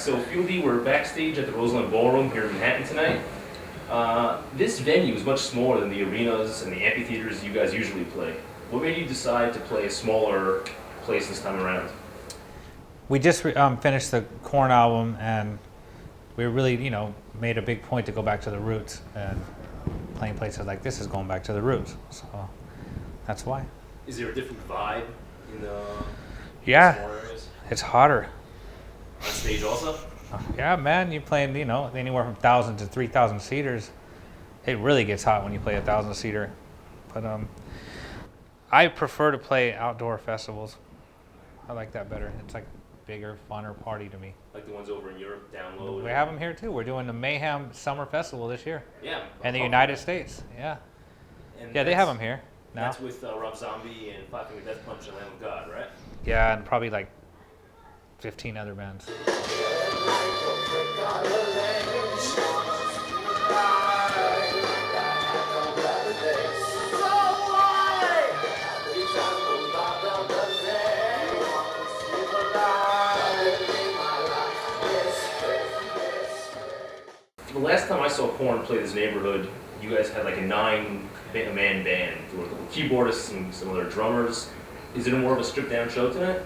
So Fieldy, we're backstage at the Roseland Ballroom here in Manhattan tonight. This venue is much smaller than the arenas and the amphitheaters you guys usually play. What made you decide to play a smaller place this time around? We just finished the Korn album, and we really, made a big point to go back to the roots, and playing places like this is going back to the roots. So that's why. Is there a different vibe in the smaller areas? It's hotter. On stage also? Yeah, man, you're playing, anywhere from 1,000 to 3,000 seaters. It really gets hot when you play 1,000 seater. But I prefer to play outdoor festivals. I like that better. It's like bigger, funner party to me. Like the ones over in Europe, down low? We have them here too. We're doing the Mayhem Summer Festival this year. Yeah. In the United States, yeah. And yeah, they have them here now. That's with Rob Zombie and Five Finger Death Punch and Lamb of God, right? Yeah, and probably like 15 other bands. The last time I saw Korn play this neighborhood, you guys had like a 9-man band. There were keyboardists and some other drummers. Is it more of a stripped down show tonight?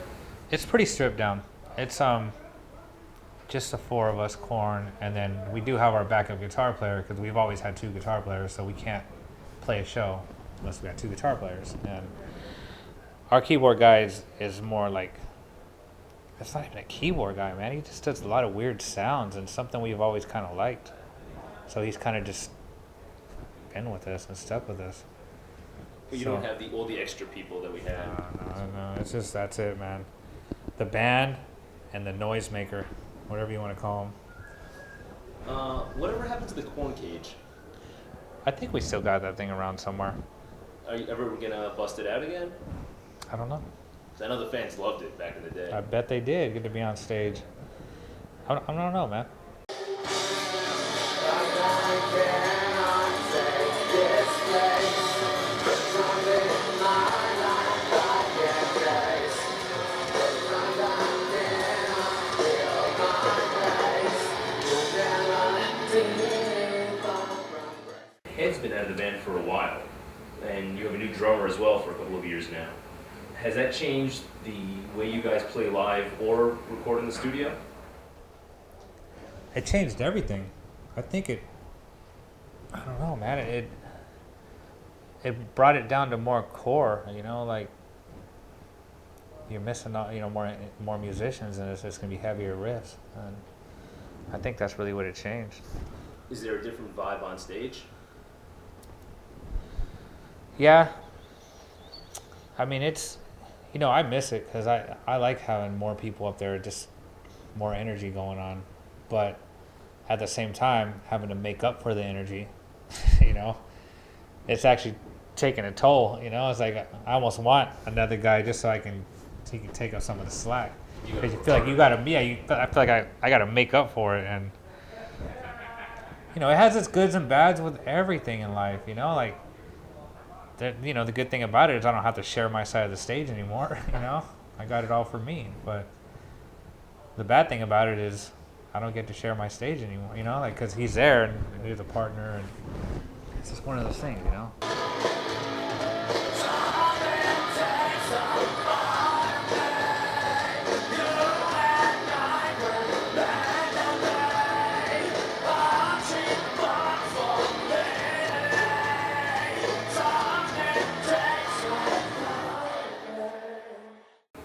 It's pretty stripped down. It's just the four of us, Korn, and then we do have our backup guitar player because we've always had 2 guitar players, so we can't play a show unless we got 2 guitar players. And our keyboard guy is more like, it's not even a keyboard guy, man. He just does a lot of weird sounds and something we've always kind of liked. So he's kind of just been with us and stuck with us. But you don't have all the extra people that we had. No. It's just, that's it, man. The band and the noisemaker, whatever you want to call them. Whatever happened to the Korn cage? I think we still got that thing around somewhere. Are you ever gonna bust it out again? I don't know. I know the fans loved it back in the day. I bet they did. Good to be on stage. I don't know, man. Ed's been out of the band for a while, and you have a new drummer as well for a couple of years now. Has that changed the way you guys play live or record in the studio? It changed everything. I think I don't know, man. It brought it down to more core, like you're missing out, more musicians, and it's just gonna be heavier riffs. And I think that's really what it changed. Is there a different vibe on stage? Yeah. I mean, it's, I miss it because I like having more people up there, just more energy going on. But at the same time, having to make up for the energy, it's actually taking a toll. It's like I almost want another guy just so he can take up some of the slack. Because you feel like you gotta, I feel like I gotta make up for it, and it has its goods and bads with everything in life. Like. The good thing about it is I don't have to share my side of the stage anymore. I got it all for me. But the bad thing about it is I don't get to share my stage anymore. Because he's there and he's a partner, and it's just one of those things.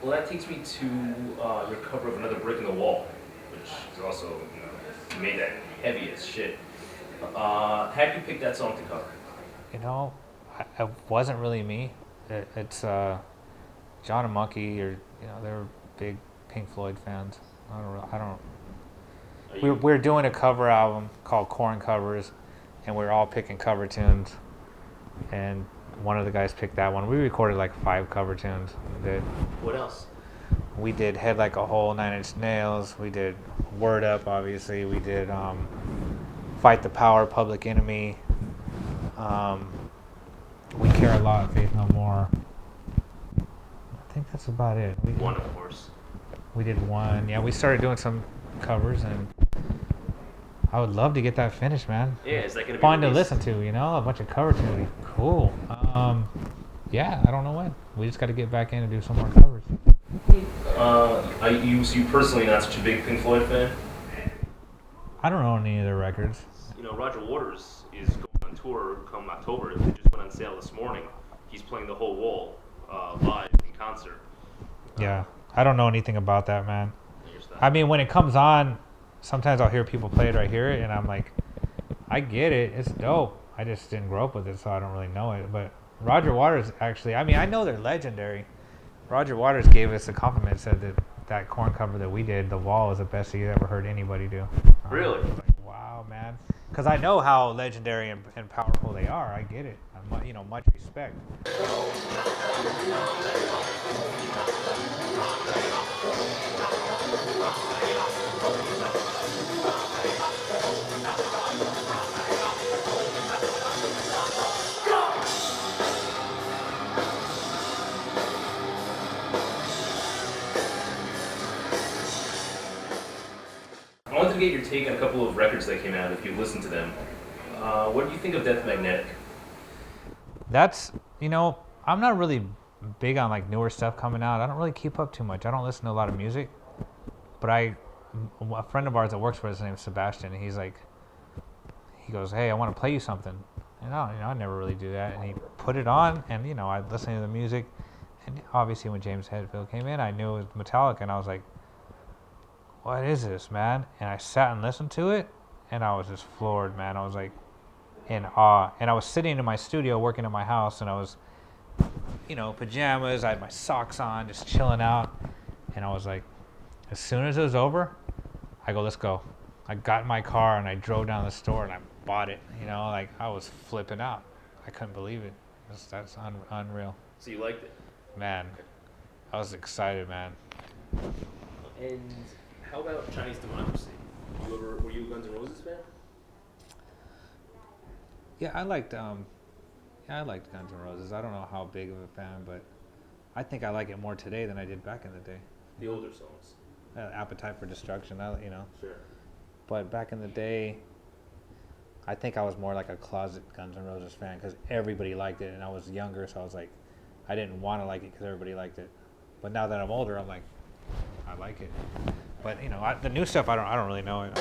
Well, that takes me to your cover of Another Brick in the Wall, which is also, you made that heavy as shit. How did you pick that song to cover? It wasn't really me. It's John and Monkey, or they're big Pink Floyd fans. We're doing a cover album called Korn Covers, and we're all picking cover tunes. And one of the guys picked that one. We recorded like 5 cover tunes. What else? We did Head Like a Hole, 9 Inch Nails. We did Word Up, obviously. We did Fight the Power, Public Enemy. We Care a Lot, Faith No More. I think that's about it. One, of course. We did one. Yeah, we started doing some covers, and I would love to get that finished, man. Yeah, is that gonna be Fun to released? listen to, a bunch of covers would be cool. Yeah, I don't know when. We just got to get back in and do some more covers. So you personally not such a big Pink Floyd fan? I don't own any of their records. You know, Roger Waters is going on tour come October. They just went on sale this morning. He's playing the whole wall live in concert. Yeah, I don't know anything about that, man. Here's that. I mean, when it comes on, sometimes I'll hear people play it or I hear it, and I'm like, I get it. It's dope. I just didn't grow up with it, so I don't really know it. But Roger Waters, actually, I mean, I know they're legendary. Roger Waters gave us a compliment, said that Korn cover that we did, The Wall, was the best he's ever heard anybody do. Really? I was like, wow, man. Because I know how legendary and powerful they are. I get it. Much respect. I wanted to get your take on a couple of records that came out, if you listened to them. What do you think of Death Magnetic? That's, I'm not really big on like newer stuff coming out. I don't really keep up too much. I don't listen to a lot of music. But a friend of ours that works for us, his name's Sebastian, and he goes, hey, I want to play you something. And I never really do that. And he put it on, and I listened to the music. And obviously when James Hetfield came in, I knew it was Metallica, and I was like, what is this, man? And I sat and listened to it, and I was just floored, man. I was like in awe. And I was sitting in my studio working at my house, and I was, pajamas, I had my socks on, just chilling out. And I was like, as soon as it was over, I go, let's go. I got in my car, and I drove down to the store, and I bought it. I was flipping out. I couldn't believe it. That's unreal. So you liked it? Man, I was excited, man. And how about Chinese Democracy? Were you a Guns N' Roses fan? Yeah, I liked Guns N' Roses. I don't know how big of a fan, but I think I like it more today than I did back in the day. The older songs. Appetite for Destruction, Sure. But back in the day, I think I was more like a closet Guns N' Roses fan because everybody liked it, and I was younger, so I was like, I didn't want to like it because everybody liked it. But now that I'm older, I'm like, I like it. But the new stuff, I don't really know it.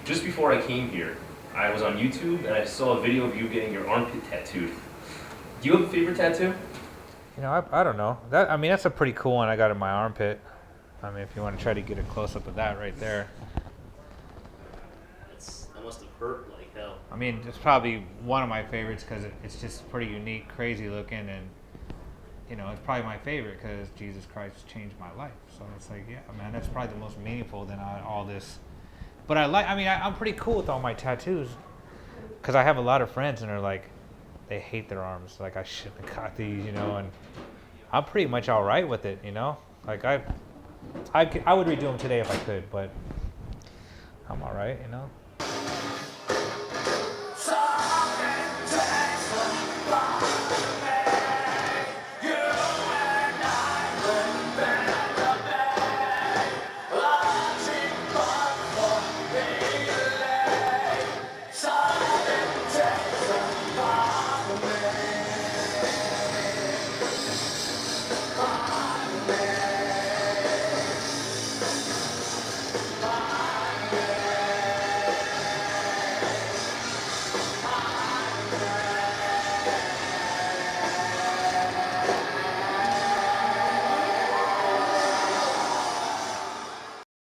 Just before I came here, I was on YouTube and I saw a video of you getting your armpit tattooed. Do you have a favorite tattoo? I don't know. That's a pretty cool one I got in my armpit. If you want to try to get a close up of that right there. That must have hurt like hell. It's probably one of my favorites because it's just pretty unique, crazy looking, and it's probably my favorite because Jesus Christ changed my life. So it's like, yeah, man, that's probably the most meaningful than all this. But I'm pretty cool with all my tattoos because I have a lot of friends and they're like, they hate their arms. Like, I shouldn't have got these, and I'm pretty much all right with it, Like, I would redo them today if I could, but I'm all right,